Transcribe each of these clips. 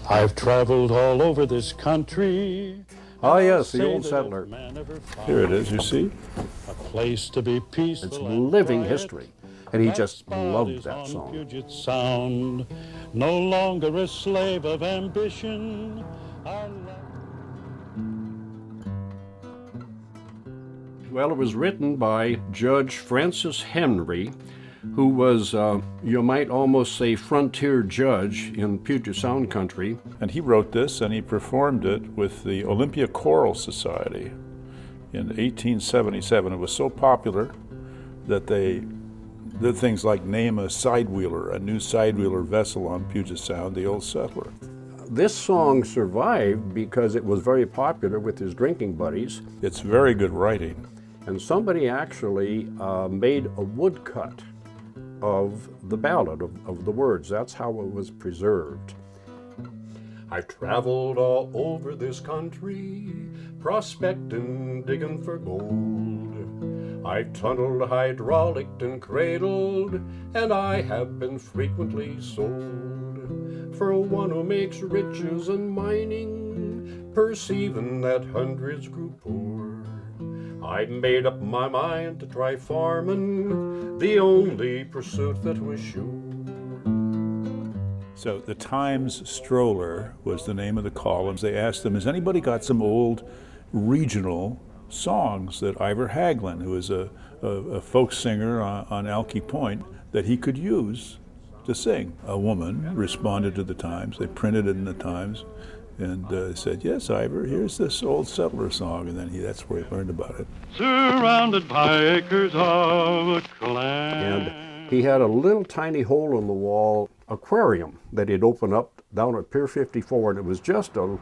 I've traveled all over this country. Ah, yes, the old settler. Here it is, you see? A place to be peaceful. It's living history. And he just loved that song. Puget Sound, no longer a slave of ambition. Well, it was written by Judge Francis Henry, who was, you might almost say, frontier judge in Puget Sound country. And he wrote this and he performed it with the Olympia Choral Society in 1877. It was so popular that they did things like name a sidewheeler, a new sidewheeler vessel on Puget Sound, the Old Settler. This song survived because it was very popular with his drinking buddies. It's very good writing. And somebody actually made a woodcut of the ballad, of the words. That's how it was preserved. I've traveled all over this country, prospecting, digging for gold. I've tunneled, hydraulicked, and cradled, and I have been frequently sold. For one who makes riches in mining, perceiving that hundreds grew poor, I made up my mind to try farming, the only pursuit that was sure. So the Times Stroller was the name of the columns. They asked them, has anybody got some old regional songs that Ivor Haglund, who is a folk singer on Alki Point, that he could use to sing? A woman responded to the Times. They printed it in the Times. And said, yes, Ivor, here's this Old Settler song. And then that's where he learned about it. Surrounded by acres of land. And he had a little tiny hole in the wall aquarium that he'd open up down at Pier 54. And it was just a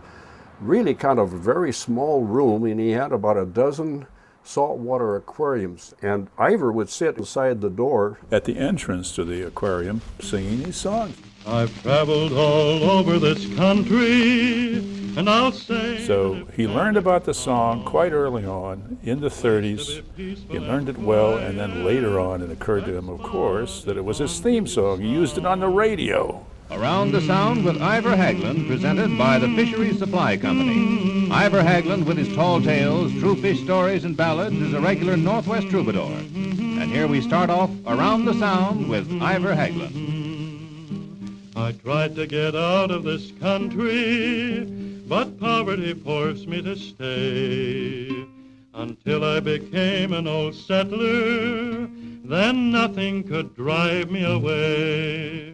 really kind of very small room. And he had about a dozen saltwater aquariums. And Ivor would sit inside the door at the entrance to the aquarium singing these songs. I've traveled all over this country, and I'll say... So he learned about the song quite early on, in the 30s. He learned it well, and then later on it occurred to him, of course, that it was his theme song. He used it on the radio. Around the Sound with Ivor Haglund, presented by the Fisheries Supply Company. Ivor Haglund, with his tall tales, true fish stories, and ballads, is a regular Northwest troubadour. And here we start off Around the Sound with Ivor Haglund. I tried to get out of this country, but poverty forced me to stay. Until I became an old settler, then nothing could drive me away.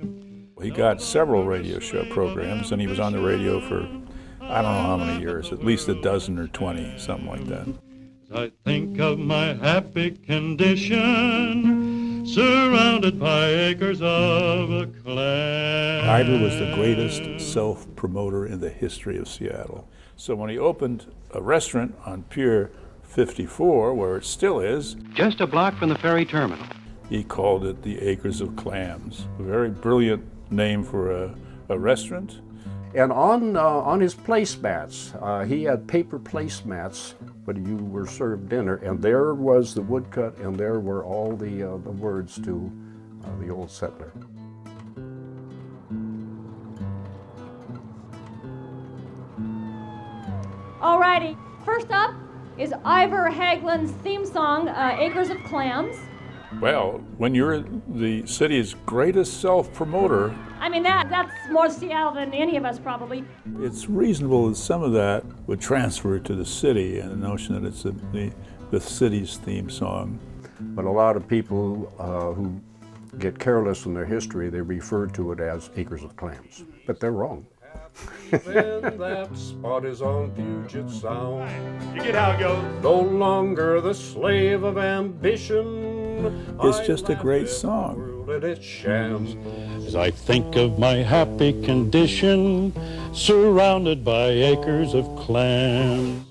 He got several radio show programs, and he was on the radio for, I don't know how many years, at least a dozen or 20, something like that. I think of my happy condition, surrounded by acres of a clan. Ivor was the greatest self-promoter in the history of Seattle. So when he opened a restaurant on Pier 54, where it still is, Just a block from the ferry terminal, he called it the Acres of Clams. A very brilliant name for a restaurant. And on his placemats, he had paper placemats when you were served dinner, and there was the woodcut, and there were all the words to the Old Settler. All righty, first up is Ivor Haglund's theme song, Acres of Clams. Well, when you're the city's greatest self-promoter, I mean, that's more Seattle than any of us probably. it's reasonable that some of that would transfer to the city, and the notion that it's the city's theme song. But a lot of people who get careless in their history, they refer to it as Acres of Clams, but they're wrong. When that spot is on Puget Sound, You get how it goes. no longer the slave of ambition. It's just a great song. And its shams. As I think of my happy condition, surrounded by acres of clams.